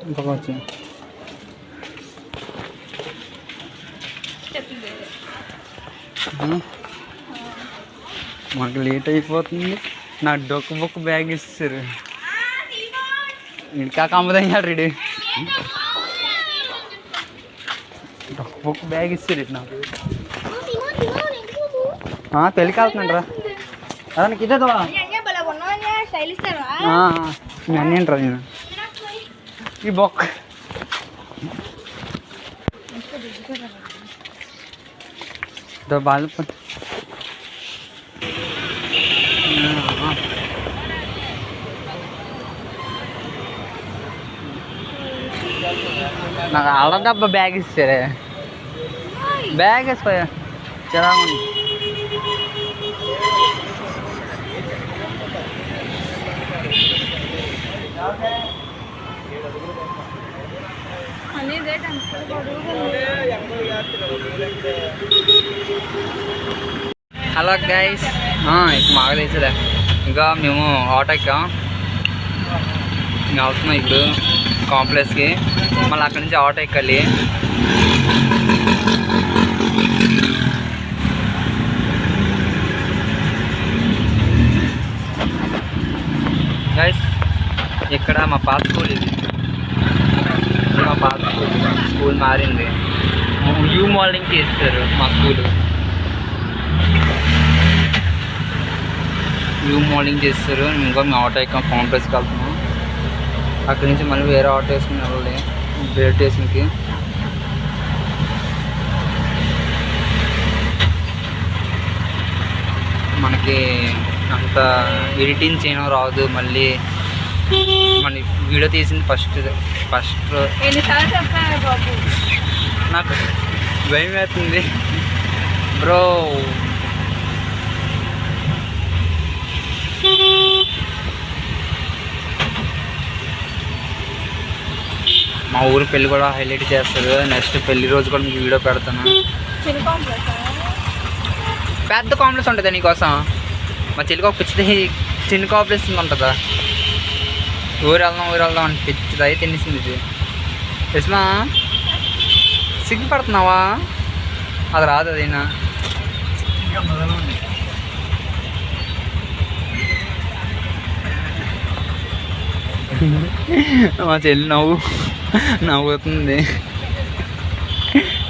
ఇంకొక వచ్చి మాకు లేట్ అయిపోతుంది. నా డొక్క బొక్క బ్యాగ్ ఇస్తారు. ఇంకా కమ్మదయ్యాడు రెడీ. డొక్క బొక్క బ్యాగ్ ఇస్తారు ఇటు నాకు. పెళ్ళికి వెళ్తున్నాడు రా. అదే నాకు ఇదే దా అన్నీ ఏంట్రా నేను ఈ బొక్క బాగా నాకు అల్ల డబ్బా బ్యాగ్ ఇస్తారే. బ్యాగ్ వేసిపోయా చాలా ఉంది. హలో గైస్, మాకు తెలుసులే. ఇంకా మేము ఆటో ఎక్కాం. ఇంకా అవుతున్నాం ఇప్పుడు కాంప్లెక్స్కి. మళ్ళీ అక్కడి నుంచి ఆటో ఎక్కాలి. గైస్ ఇక్కడ మా పాత స్కూల్ ఇది. మా పాత స్కూల్ మారింది. యూ మోడలింగ్కి ఇస్తారు మా స్కూల్. యూ మోడలింగ్ చేస్తారు. ఇంకా మేము ఆటో ఎక్కాం. కాంప్లెక్స్కి వెళ్తున్నాం. అక్కడి నుంచి మళ్ళీ వేరే ఆటో వేసుకుని వెళ్ళాలి రైల్వే స్టేషన్కి. మనకి అంత ఎడిటింగ్ చేయడం రాదు. మళ్ళీ మన వీడియో తీసింది ఫస్ట్ నాకు భయం అవుతుంది బ్రో. మా ఊరు పెళ్ళి కూడా హైలైట్ చేస్తారు. నెక్స్ట్ పెళ్లి రోజు కూడా మీకు వీడియో పెడతాను. పెద్ద కాంప్లెక్స్ ఉంటుందా నీకోసం? మా చెల్లికి ఒక పిచ్చిది చిన్న కాంప్లెక్స్ ఉంటుందా? ఊరు వెళ్దాం అని పిచ్చిది అయితే తినేసింది ఇది. యస్మా సిగ్గుపడుతున్నావా? అది రాదు. అదేనా మా చెల్లి నవ్వుతుంది.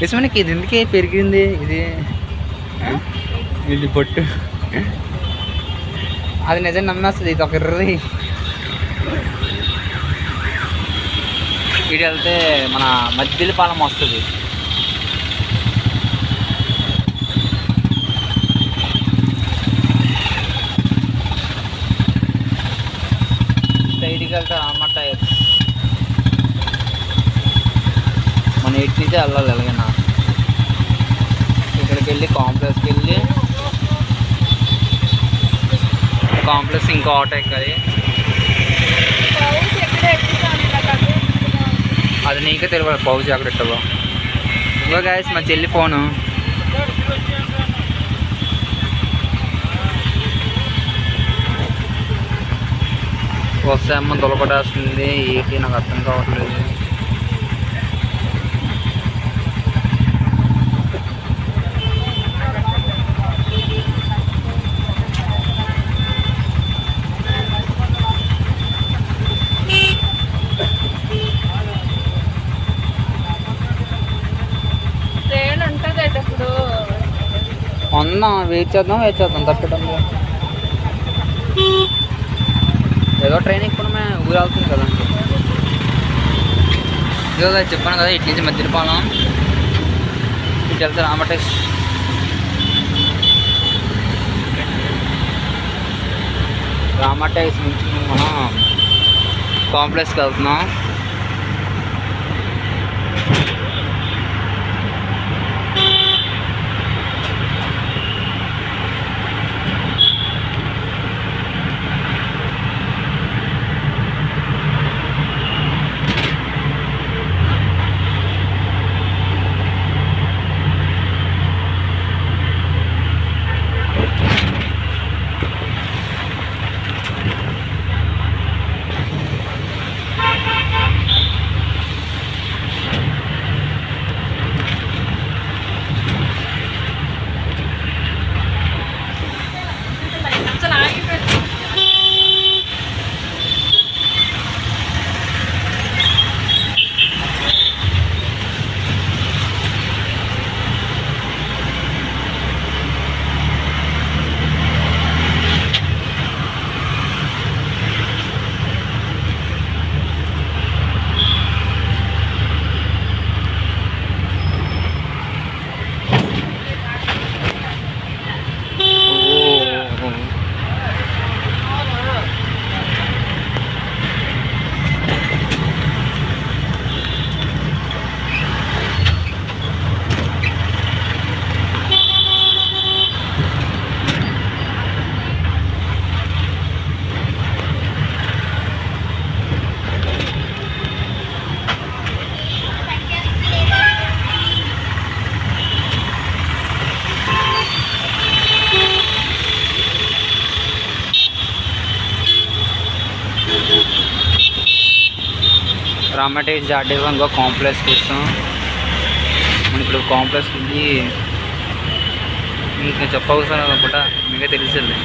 యస్మా నీకు ఇది ఎందుకే పెరిగింది? ఇది పొట్టు. అది నిజం నమ్మేస్తుంది. ఇది ఒక ఇర్రది. ఇటు వెళ్తే మన మధ్యపాలెం వస్తుంది. సైడ్కి వెళ్తే అమ్మట మన ఇటు నుంచే వెళ్ళాలి. ఎలాగైనా ఇక్కడికి వెళ్ళి కాంప్లెక్స్కి వెళ్ళి కాంప్లెక్స్ ఇంకో ఆటో ఎక్కాలి. అది నీకే తెలియదు పౌచ్ అక్కడ ఇట్టవా. ఇంకో గాయస్ మా చెల్లి ఫోను. వస్తే అమ్మ దొలపడేస్తుంది. ఏంటి నాకు అర్థం కావట్లేదు. ఉందా వెయిట్ చేద్దాం తప్పడం. ఏదో ట్రైన్ ఇప్పుడు మేము ఊరు వెళ్తుంది కదా. ఇదో చెప్పాను కదా ఇటు నుంచి మధ్యపాలెం ఇటు వెళ్తే రామటైస్ నుంచి మనం కాంప్లెక్స్కి వెళ్తున్నాం. రామటే దాటేసాం ఇంకో కాంప్లెక్స్కి వస్తాం. మనం ఇప్పుడు కాంప్లెక్స్కి వెళ్ళి ఇంకా చెప్పవసరం అనుకుంటా, మీకే తెలిసింది.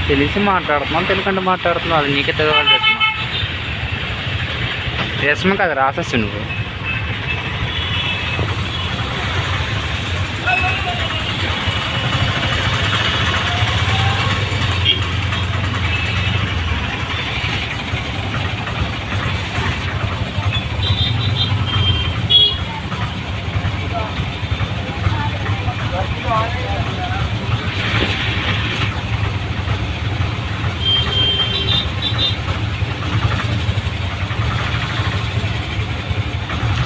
తెలిసి మాట్లాడుతున్నాం, తెలియకుండా మాట్లాడుతున్నాం. అది నీకే తెలియాలి. రేష్మ కదా రాసేసి నువ్వు.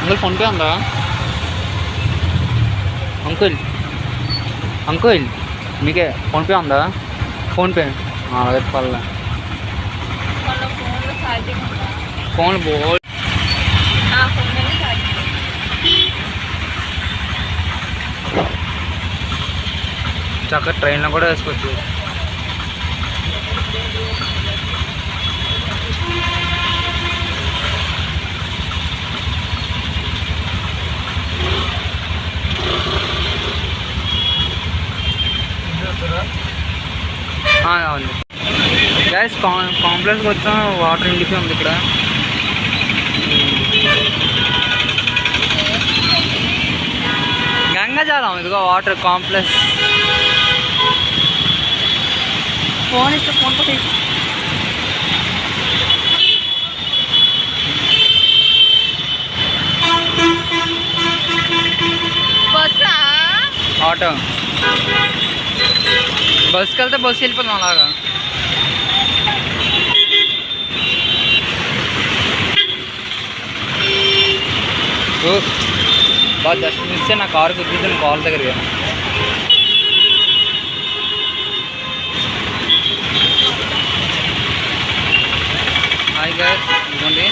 అంకుల్ ఫోన్పే ఉందా? అంకుల్ మీకే ఫోన్పే ఉందా? ఫోన్పే అదే పర్లే. ఫోన్ బోల్ చక్కగా ట్రైన్లో కూడా వేసుకోవచ్చు. అవును గైస్, కాంప్లెక్స్కి వచ్చాం. వాటర్ ఇంటికి ఉంది ఇక్కడ. గంగాజలం ఇదిగో వాటర్ కాంప్లెక్స్. ఫోన్ ఇస్తే ఫోన్ ఆటో బస్కి వెళ్తే బస్సు వెళ్ళిపోతాం అలాగా. బాగా జస్ట్ మిస్ నా కారు గుర్తించాను కాల్ దగ్గరగా. హాయ్ గైస్, ఇదిగోండి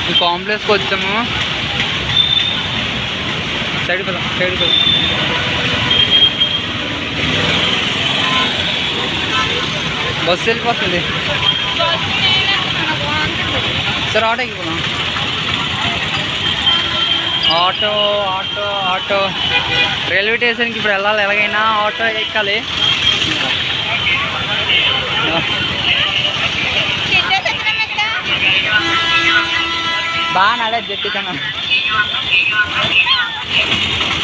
ఈ కాంప్లెక్స్కి వచ్చాము. సైడ్ పోదాం. బస్సు వెళ్ళిపోతుంది సార్. ఆటోకి పోదాం. ఆటో రైల్వే స్టేషన్కి ఇప్పుడు వెళ్ళాలి. ఎలాగైనా ఆటో ఎక్కాలి. బాగా నడేది చెప్తాను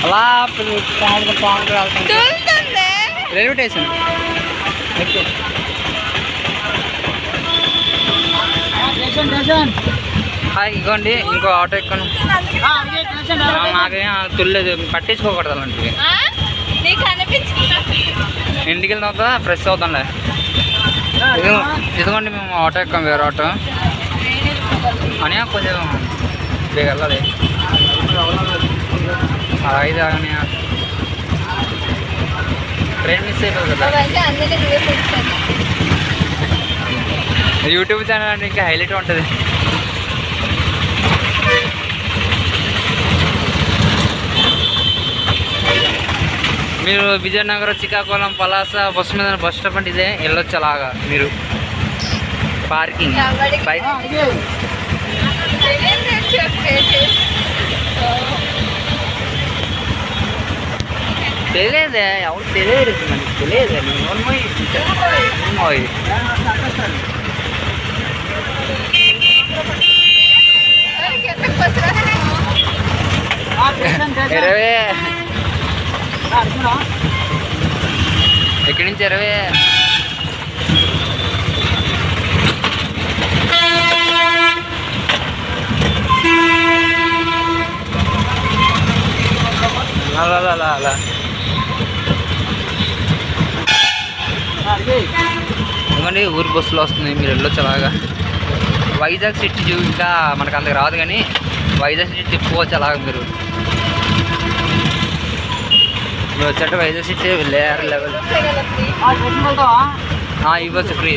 అలా పాము రైల్వే స్టేషన్. ఇగోండి ఇంకో ఆటో ఎక్కాను. నాకేం తుల్లేదు, పట్టించుకోకూడదు అలాంటివి. ఇంటికి వెళ్ళిన తర్వాత ఫ్రెష్ అవుతాంలే. ఇదిగోండి మేము ఆటో ఎక్కాం, వేరే ఆటో అని కొంచెం వెళ్ళాలి. ఐదు ఆగని ట్రైన్ మిస్ అయిపోతుంది కదా. యూట్యూబ్ ఛానల్ అంటే ఇంకా హైలైట్ ఉంటుంది. మీరు విజయనగరం, శ్రీకాకుళం, పలాస బస్సు మీద బస్ స్టాప్ అంటే ఇదే వెళ్ళొచ్చు. అలాగా మీరు పార్కింగ్ బైక్ తెలియదే, ఎవరు తెలియదు మనకి, తెలియదే. ఇరవై ఎక్కడి నుంచి 20 అలా వెళ్ళాలి, ఊరు బస్సులో వస్తుంది, మీరు వెళ్ళొచ్చు అలాగా. వైజాగ్ సిటీ ఇంకా మనకు అంతకు రాదు, కానీ వైజాగ్ సిటీ తిప్పుకోవచ్చు అలాగ మీరు వచ్చాక. వైజాగ్ సిటీ లేయర్ లెవెల్ ఇవ్వచ్చు ఫ్రీ.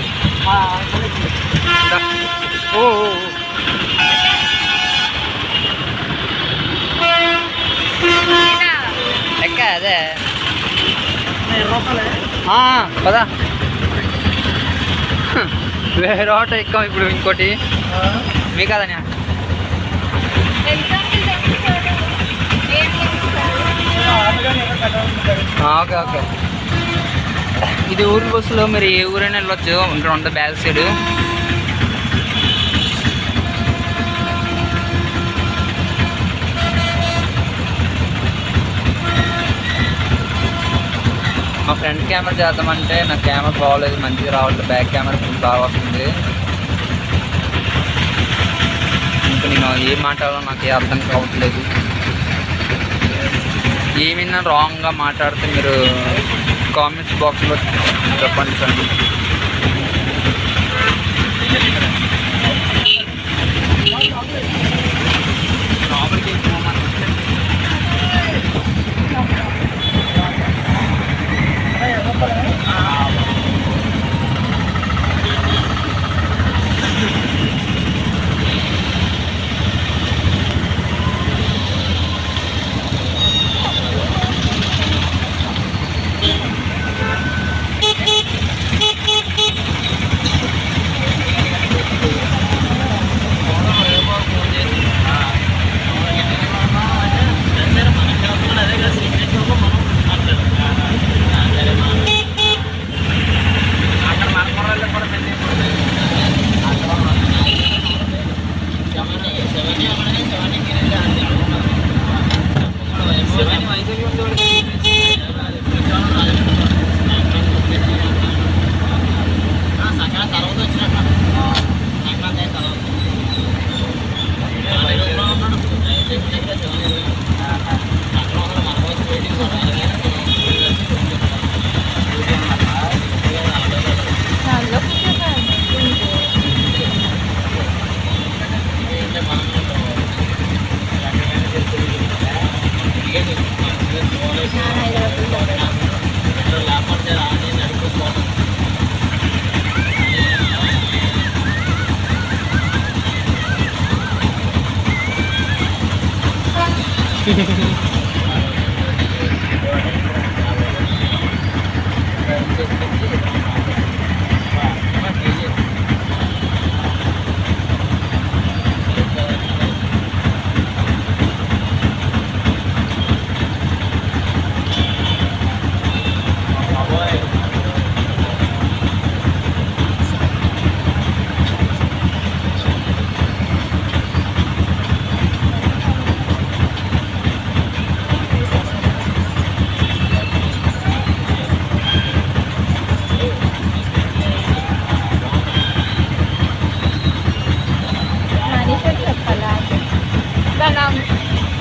ఓ ఎక్క అదే పదా వేరే ఆటో ఎక్కాం ఇప్పుడు ఇంకోటి మీ కదనే. Okay okay. ఇది ఊరు బస్సులో మీరు ఏ ఊరైనా వెళ్ళొచ్చు, ఉంటుంది బ్యాక్ సైడ్. మా ఫ్రంట్ కెమెరా చేద్దామంటే నా కెమెరా బాగోలేదు, మంచిగా రావట్లేదు. బ్యాక్ కెమెరా బాగా వస్తుంది. ఇంకా నేను ఏం మాట్లాడాలో నాకు ఏ అర్థం కావట్లేదు. ఏమైనా రాంగ్గా మాట్లాడితే మీరు కామెంట్స్ బాక్స్లో చెప్పండి.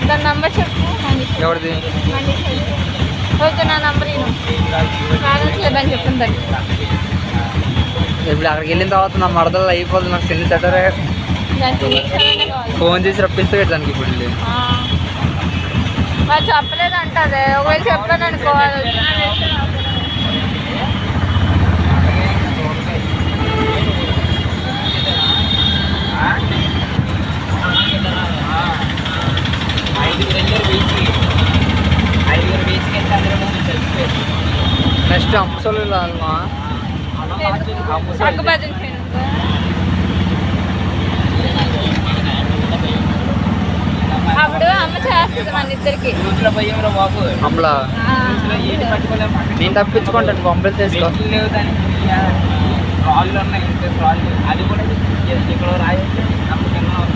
దాని నంబర్ చెప్పు. ఎవరిది? ఓకే, నా నంబర్ రాదని చెప్పింది. ఇప్పుడు అక్కడికి వెళ్ళిన తర్వాత నా మరదలు అయిపోతుంది, నాకు చిన్న సెటరే ఫోన్ చేసి రప్పిస్తే దానికి. ఇప్పుడు మరి చెప్పలేదు అంటది, ఒకవేళ చెప్పాను అనుకోవాలి. నెక్స్ట్ అంశాలు వెళ్ళాలమ్మా. అప్పుడు అమ్మ చేస్తుంది మన ఇద్దరికి. అమ్మలా నేను తప్పించుకుంటాను, పంపిణీ తీసుకో. అది కూడా ఇక్కడ రాయి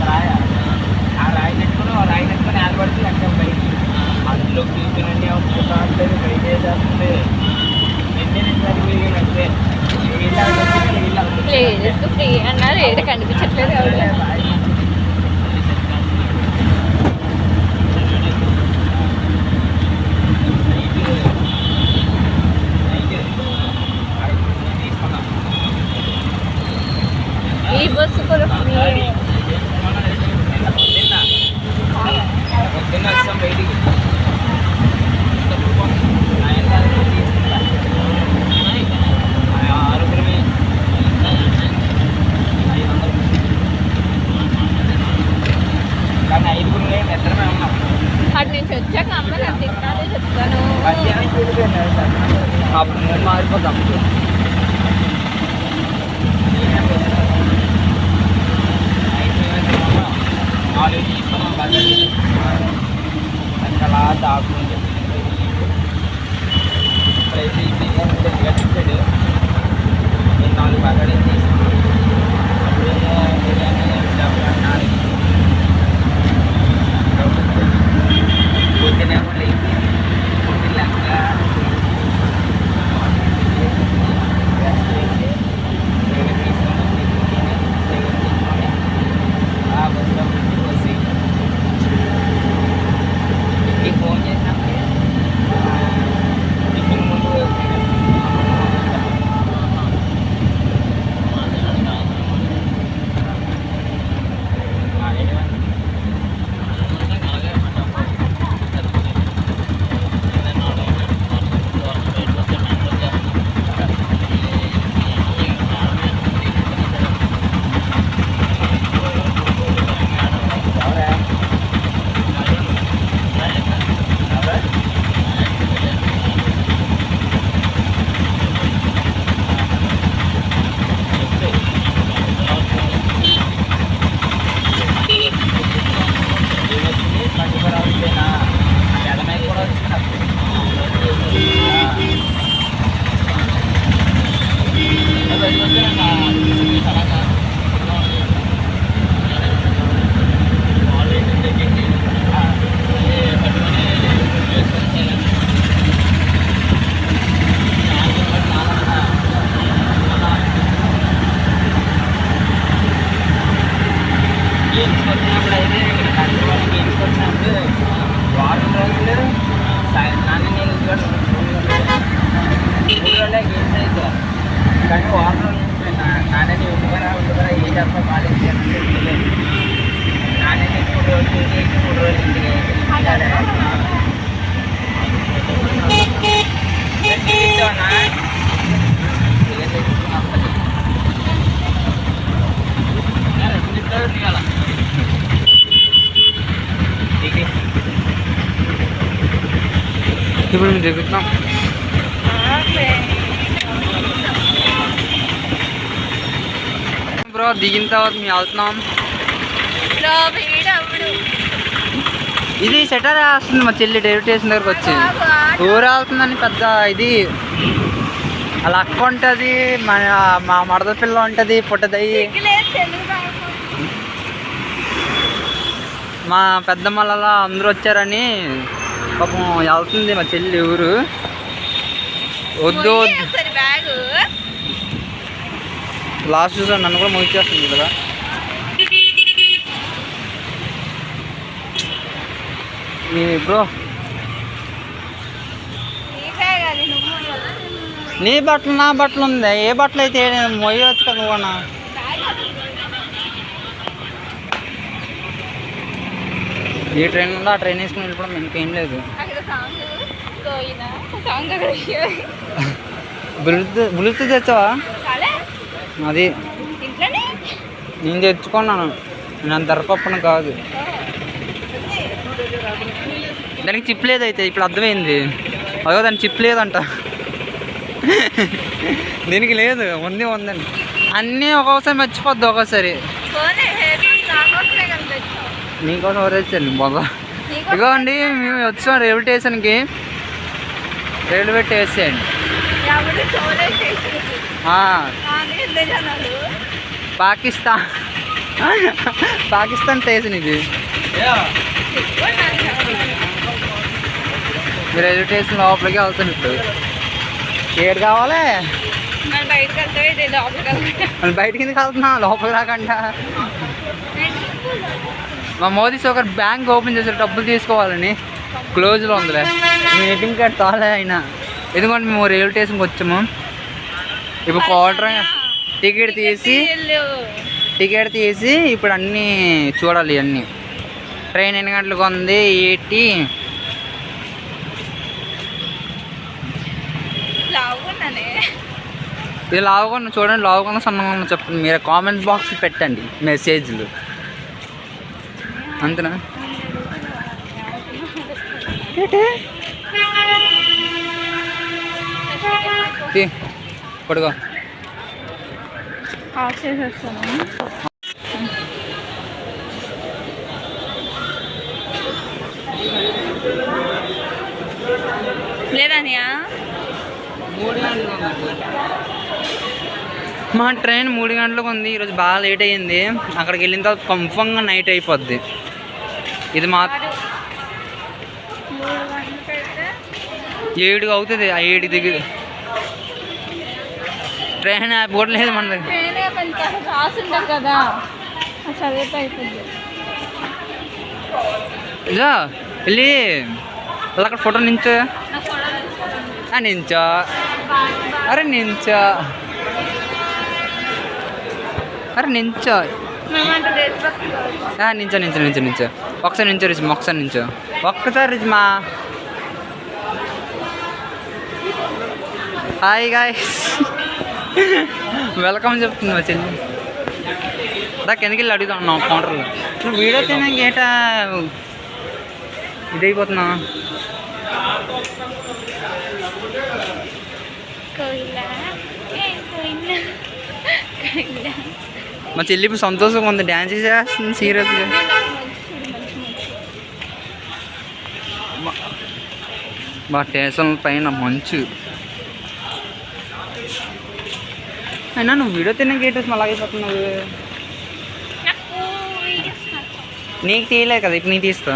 రాయ ఆ రాయి నెట్టుకుని రాయి నెట్టుకుని ఆడబడితే అక్కడ బయట అందులో తీసుకునండి లేదు బయట వేసేస్తుంది. ఫ్రీ అన్నారు, ఏడు కనిపించట్లేదు. పొద్దున్న వచ్చాం బయటికి ఆరుగురిమి 500 కానీ 5గురు ఇద్దరమే ఉన్నాం. అటు నుంచి వచ్చాక అమ్మ నేను తిన్నానే చెప్తాను. మధ్యాహ్నం వెళ్ళిపోయింది సార్. అప్పుడు మేము మారిపోతాం. నాలుగు తీసుకున్నాం బజార్ అలా దాకుంది. ఇప్పుడైతే ఈ బిర్యానీ చెప్పాడు నేను 4 బజార్ తీసుకున్నాను. అప్పుడేమో బిర్యానీ 4 పొద్దునేమో లేచి పొద్దున్నాక ఫోన్ చేసినప్పుడు టిఫిన్ ముందు కానీ వాటర్ నాణ్యత ఉండుకరా ఏ చెప్ప కాలేజీ నాణ్యత 3 రోజులు 3 రోజులు ఇంటికి ఇప్పుడు మేము దిగుతున్నాం. బ్రో దిగిన తర్వాత మేము వెళ్తున్నాం. ఇది సెటర్ వేస్తుంది మా చెల్లి డైరెక్ట్ స్టేషన్ దగ్గరకు వచ్చి ఊరు వెళ్తుందని పెద్ద ఇది అలా అక్క ఉంటుంది మా మడద పిల్ల ఉంటుంది పుట్టదయ్యి మా పెద్దమ్మల అందరూ వచ్చారని పాపం వెళ్తుంది మా చెల్లి ఊరు. వద్దు లాస్ట్ చూసాను నన్ను కూడా ముగిచేస్తుంది కదా. బ్రో నీ బట్టలు నా బట్టలు ఉంది. ఏ బట్టలు అయితే మొయ్యవచ్చు కదా నువ్వన్నా. ఈ ట్రైన్ ఉందో ఆ ట్రైన్ వేసుకుని వెళ్ళిపోవడం ఇంకేం లేదు. బ్లూటూత్ తెచ్చావా? అది నేను తెచ్చుకున్నాను. నేను దరపప్పను కాదు. దానికి చిప్ లేదు అయితే ఇప్పుడు అర్థమైంది. అదో దానికి చిప్ లేదంట. దీనికి లేదు. ఉందండి అన్నీ ఒక్కొక్కసారి మర్చిపోద్ది. ఒక్కోసారి నీకోసం ఎవరేసాను బాబా. ఇగోండి మేము వచ్చాం రైల్వే స్టేషన్కి. రైల్వే స్టేషన్ పాకిస్తాన్ స్టేషన్ ఇది. మీరు రైల్వే స్టేషన్ లోపలికి వెళ్తాను. ఇప్పుడు ఏడు కావాలి బయట కిందకి వెళ్తున్నా లోపలికి రాకుండా. మా మోదీ ఒకరు బ్యాంక్ ఓపెన్ చేశారు డబ్బులు తీసుకోవాలని. క్లోజ్లో ఉందిలే. మీటింగ్ కార్డ్ తాలే అయినా ఎందుకంటే మేము రైల్వే స్టేషన్కి వచ్చాము. ఇప్పుడు క్వార్టర్ టికెట్ తీసి టికెట్ తీసి ఇప్పుడు అన్నీ చూడాలి. అన్నీ ట్రైన్ ఎన్ని గంటలకు ఉంది ఏంటి ఇది లావుగా చూడండి, లావుగా సన్నగా చెప్పండి. మీరు కామెంట్ బాక్స్ పెట్టండి మెసేజ్లు, అంతేనా? పడుకో ఆఫ్ చేసేస్తాను. లేదనియా మా ట్రైన్ 3 గంటలకు ఉంది. ఈరోజు బాగా లేట్ అయ్యింది. అక్కడికి వెళ్ళిన తర్వాత కన్ఫర్మ్గా నైట్ అయిపోద్ది. ఇది మా 7 అవుతుంది. 7 దగ్గర ట్రైన్ యాప్ కూడా లేదు మన దగ్గర. రాసింటారు కదా, చదివితే అయిపోద్ది. ఇదో వెళ్ళి అక్కడ ఫోటో నించో, నించో, అరే నించో, అరే నించో, నించో నించో నించో నించో. ఒకసారి నించో రిజ్మా, ఒకసారి నించో, ఒక్కసారి రిజ్మా. హాయ్ గాయ్స్, వెల్కమ్ చెప్తుంది మా చెల్లి. దాకా ఎందుకు వెళ్ళి అడుగుతా ఉన్నావు కౌంటర్లో. నువ్వు వీడియో తినే గేట ఇదైపోతున్నా. మా చెల్లి ఇప్పుడు సంతోషంగా ఉంది, డ్యాన్స్ చేస్తుంది సీరియస్గా. మా స్టేషన్ పైన మంచు. అయినా నువ్వు వీడియో తినే గేటేసి మళ్ళీ అయిపోతున్నావు. నీకు తీయలేదు కదా, ఇప్పుడు నీకు తీస్తా.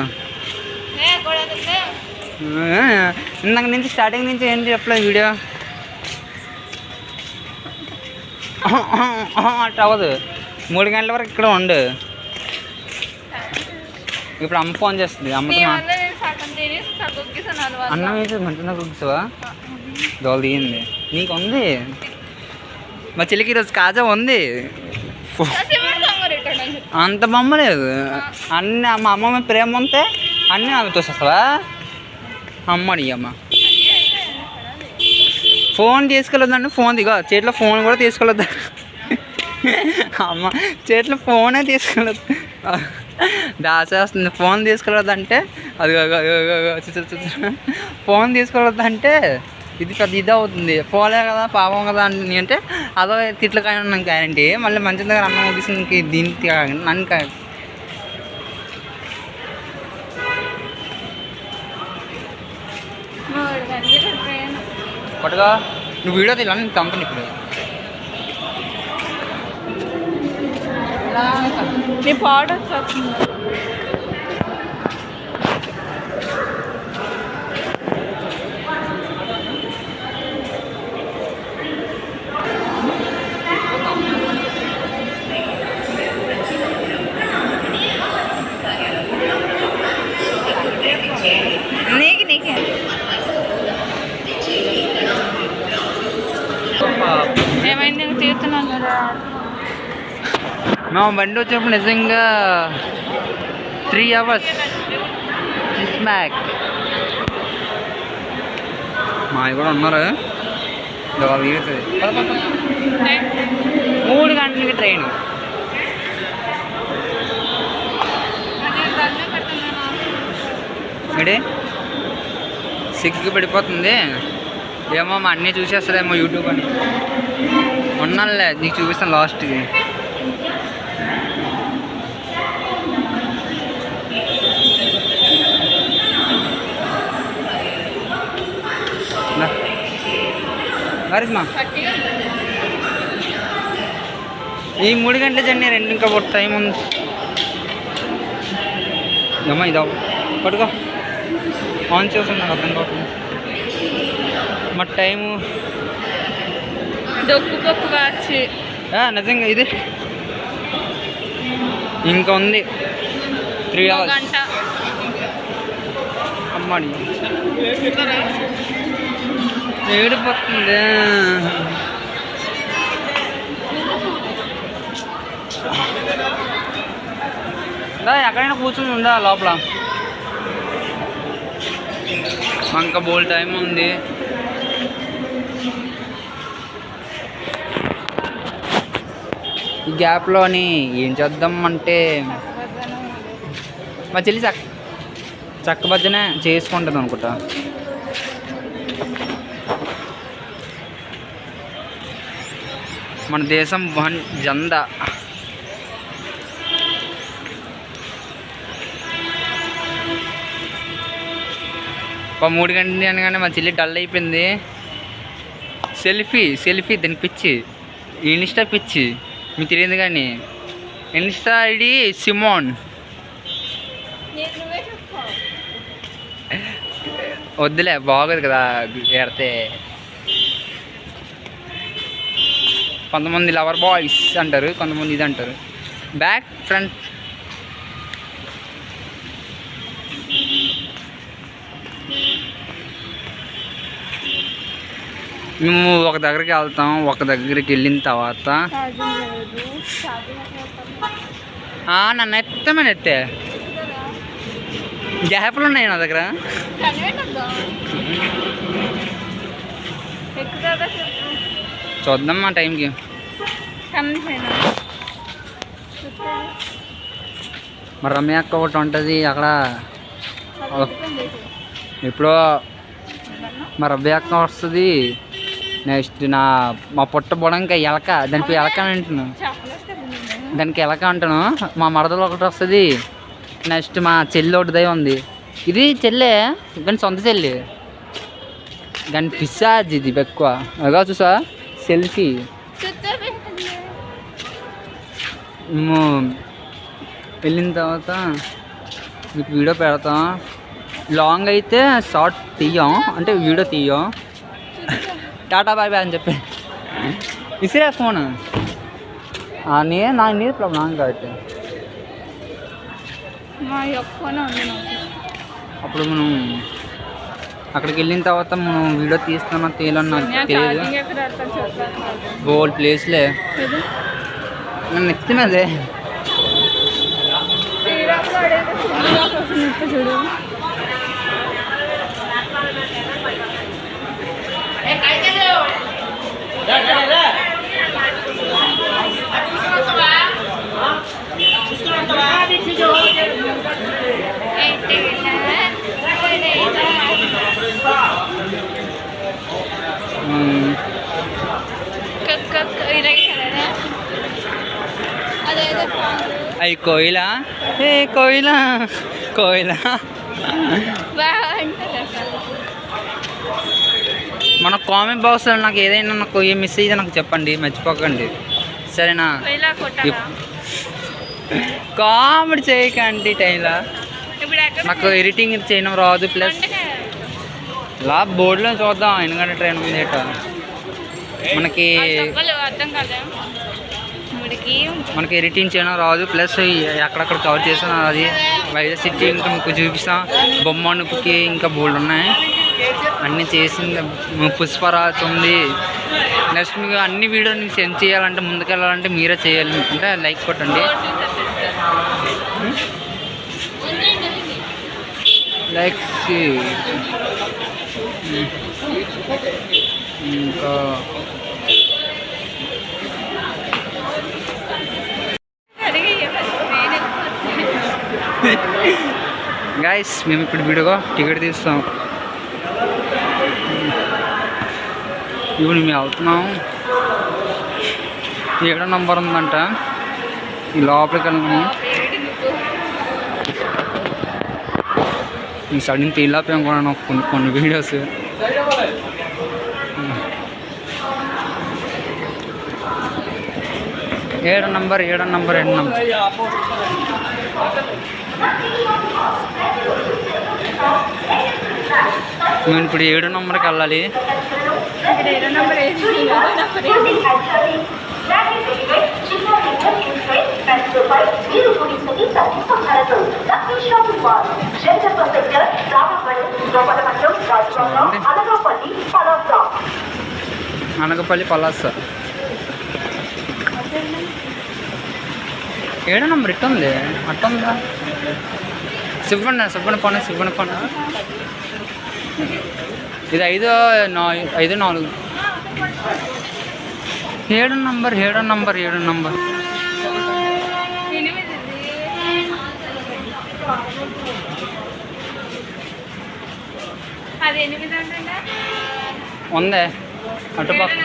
ఇందాక నుంచి స్టార్టింగ్ నుంచి ఏంటి చెప్పలేదు వీడియో. అట్లా అవ్వదు. 3 గంటల వరకు ఇక్కడ ఉండు. ఇప్పుడు అమ్మ ఫోన్ చేస్తుంది. అమ్మతో అన్నం వేసి మంచిగా కుక్కిసావా? దోలు తీయింది. నీకు ఉంది. మా చెల్లికి ఈరోజు కాజా ఉంది. అంత బొమ్మ లేదు. అన్నీ మా అమ్మ మీద ప్రేమ ఉంటే అన్నీ ఆమె తోసేస్తావా? అమ్మడి అమ్మ ఫోన్ తీసుకెళ్ళొద్దండి. ఫోన్ దిగో చేతిలో ఫోన్ కూడా తీసుకెళ్ళొద్దు. అమ్మ చేతిలో ఫోనే తీసుకెళ్ళొద్దు, దాచేస్తుంది. ఫోన్ తీసుకెళ్ళొద్దంటే అది ఫోన్ తీసుకెళ్ళొద్దంటే ఇది పెద్ద ఇది అవుతుంది. పోలే కదా పాపం కదా అంటే అదో తిట్లు కానీ ఉన్నాం గ్యారంటీ. మళ్ళీ మంచి దగ్గర అన్నం ముగిసింది దీనికి నన్ను పట్టుగా. నువ్వు వీడియో తీయాలని నేను తమ్ముతాను ఇప్పుడు. నీ పౌడర్ వస్తుంది. నీకే ఏమైంది? తీరుతున్నాను కదా. మా బండి వచ్చినప్పుడు నిజంగా 3 అవర్స్ బ్యాక్. మావి కూడా ఉన్నారు. 3 గంటలకి ట్రైన్. ఏంటి సిగ్గు పడిపోతుంది ఏమో. మా అన్నీ చూసేస్తుందేమో యూట్యూబ్ అని. ఉన్నానులే, నీకు చూపిస్తాను లాస్ట్కి. మరిమా ఈ 3 గంటల జర్నీ 2 ఇంకా టైం ఉంది. అమ్మా ఇదా పట్టుకో, ఆన్ చేస్తాను. నాకు అర్థం కావట్లేదు. మా టైము దొక్కుగా వచ్చి నిజంగా ఇది ఇంకా ఉంది 3 అవర్స్. అమ్మాడి ఏడిపోతుంది. ఎక్కడైనా కూర్చొని ఉందా లోపల. ఇంకా బోల్ టైం ఉంది. ఈ గ్యాప్లోని ఏం చేద్దాం అంటే మా చెల్లి చక్క భజనే చేసుకుంటుంది అనుకుంటా. మన దేశం జెండా. ఒక 3 గంటలు అనగానే మా చెల్లి డల్ అయిపోయింది. సెల్ఫీ దానికి పిచ్చి, ఇన్స్టా పిచ్చి మీకు తెలియదు కానీ. ఇన్స్టా ఐడి సిమోన్. వద్దులే బాగోదు కదా ఎడితే. కొంతమంది లవర్ బాయ్స్ అంటారు, కొంతమంది ఇది అంటారు. బ్యాక్ ఫ్రంట్ మేము ఒక దగ్గరికి వెళ్తాం. ఒక దగ్గరికి వెళ్ళిన తర్వాత నన్ను ఎత్తమని ఎత్తే గ్యాప్లు ఉన్నాయి నా దగ్గర. చూద్దాం మా టైంకి. మరి రమ్య అక్క ఒకటి ఉంటుంది అక్కడ ఎప్పుడో. మా రమ్య అక్క వస్తుంది. నెక్స్ట్ మా పుట్ట బొడంక ఎలక, దానికి ఎలక అంటున్నాను, దానికి ఎలక అంటాను. మా మరదలు ఒకటి వస్తుంది. నెక్స్ట్ మా చెల్లి ఒకటి దయ ఉంది. ఇది చెల్లె కానీ సొంత చెల్లి కానీ పిశాజ్ ఇది ఎక్కువ. అగా చూసా సెల్ఫీ. మేము వెళ్ళిన తర్వాత మీకు వీడియో పెడతాం. లాంగ్ అయితే షార్ట్ తీయం, అంటే వీడియో తీయం. టాటా బాయ్ బాయ్ అని చెప్పి ఇసిరే ఫోన్ నాకు నీరు ప్రాబ్లం నాకు కాబట్టి. అప్పుడు మనం అక్కడికి వెళ్ళిన తర్వాత మనం వీడియో తీస్తామో తేలని నాకు తెలియదు. గోల్డ్ ప్లేస్లే నన్ను ఎత్తినదే. అవి కోయిలా కోయిలా మన కామెంట్ బాక్స్లో నాకు ఏదైనా నాకు ఏ మిస్ అయితే నాకు చెప్పండి, మర్చిపోకండి సరేనా. కామెడీ చేయకండి టైంలో. నాకు ఎడిటింగ్ చేయడం రాదు. ప్లస్ ఇలా బోర్డులో చూద్దాం ఎందుకంటే ట్రైన్ ఉంది మనకి ఎడిటింగ్ చేయడం రాదు. ప్లస్ ఎక్కడెక్కడ కవర్ చేసాను అది వైజాగ్ సిటీ ఇంకా మీకు చూపిస్తాం. బొమ్మ నొప్పికి ఇంకా బోర్డు ఉన్నాయి అన్నీ చేసింది. పుష్పరాజ్ ఉంది. నెక్స్ట్ మీకు అన్ని వీడియో మీకు సెండ్ చేయాలంటే ముందుకెళ్ళాలంటే మీరే చేయాలి. అంటే లైక్ కొట్టండి. లైక్ ఇంకా గైస్ మేము ఇప్పుడు వీడియోగా టికెట్ తీస్తాం. ఇప్పుడు మేము వెళ్తున్నాం. 7వ నంబర్ ఉందంట. ఈ లోపలికి వెళ్ళాము. ఈ సడన్ తీలాపోయాం కూడా నాకు కొన్ని వీడియోస్. ఏడో నంబర్ మేము ఇప్పుడు 7వ నంబర్కి వెళ్ళాలి. అనగపల్లి పలాస. ఏడో నంబర్ ఇట్టు ఉంది అట్ట ఉందా శివ్వన పన్ను ఇది 5-4 7 నంబర్ అది 8 అంటే ఉందే అటుపక్క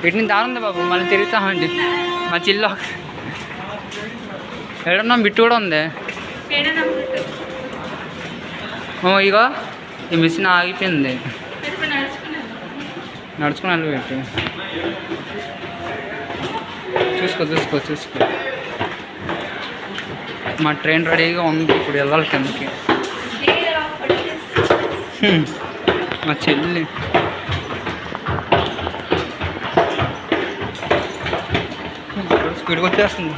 వీటిని దారుంది బాబు మళ్ళీ తిరుగుతామండి మా చిల్లో 7 నంబర్ బిట్టు కూడా ఉంది ఇగో ఈ మిషన్ ఆగిపోయింది నడుచుకుని వెళ్ళి పెట్టి చూసుకో మా ట్రైన్ రెడీగా ఉంది ఇప్పుడు వెళ్ళాలి కిందకి మా చెల్లి స్పీడ్గా వచ్చేస్తుంది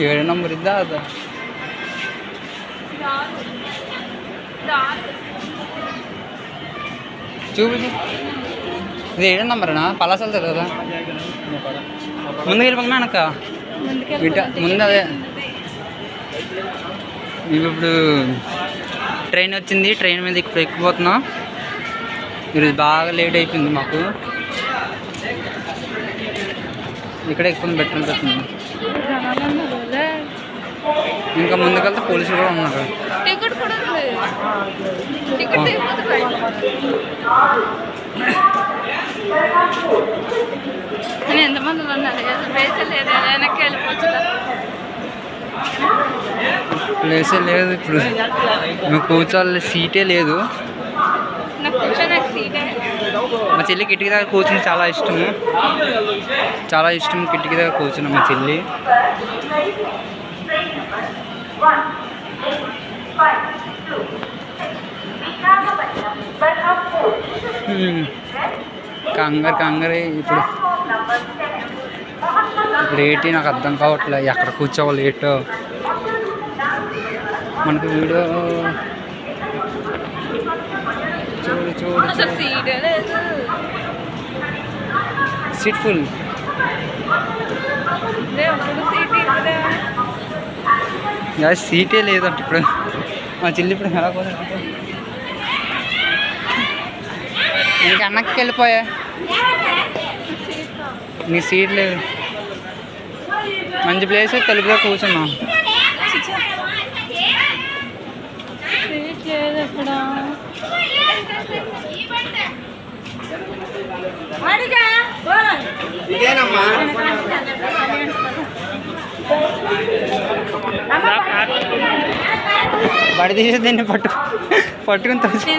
ఏడో నంబర్ ఇద్దా అదా చూపించు ఇది 7 నంబరేనా పలాసలు తెలియదు కదా ముందుకు వెళ్ళిపోయినా అనక ముందు అదే ఇప్పుడు ట్రైన్ వచ్చింది ట్రైన్ మీద ఇప్పుడు ఎక్కిపోతున్నాం ఈరోజు బాగా లేట్ అయిపోయింది మాకు ఇక్కడ ఎక్కువ పెట్టింది ఇంకా ముందుకెళ్తే పోలీసులు కూడా ఉన్నారు టికెట్ కూడా టికెట్ నేను ఎంతమంది ఉన్నారు ప్లేస్ లేదు వెనక్కి వెళ్ళిపోవచ్చు ప్లేసే లేదు ఇప్పుడు మేము కూర్చోవాలి సీటే లేదు నాకు కూర్చోడానికి సీటే మా చెల్లి కిటికీ దగ్గర కూర్చుని చాలా ఇష్టం కిటికీ దగ్గర కూర్చున్నాం మా చెల్లి కంగారు ఇప్పుడు ఏంటి నాకు అర్థం కావట్లేదు ఎక్కడ కూర్చోవాలి ఏటో మనకు వీడియో చూడు సీట్ ఫుల్ సీటే లేదంట ఇప్పుడు మా చెల్లి ఇప్పుడు ఎలా కుదరదు నీకు అన్నకి వెళ్ళిపోయా నీ సీట్ లేదు మంచి ప్లేస్ తెలుగులో కూర్చున్నాం బడి తీసి దీన్ని పట్టుకుని తోసి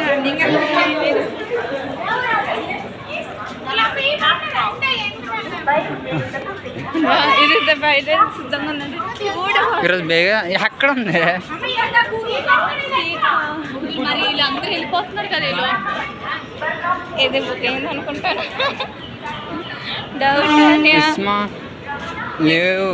ఇది బయట సిద్ధంగా ఉన్నది ఈరోజు బేగా ఎక్కడ ఉంది మరి వీళ్ళందరూ వెళ్ళిపోతున్నారు కదా వీళ్ళు ఏది బుకింగ్ అనుకుంటాను డౌట్ లేవు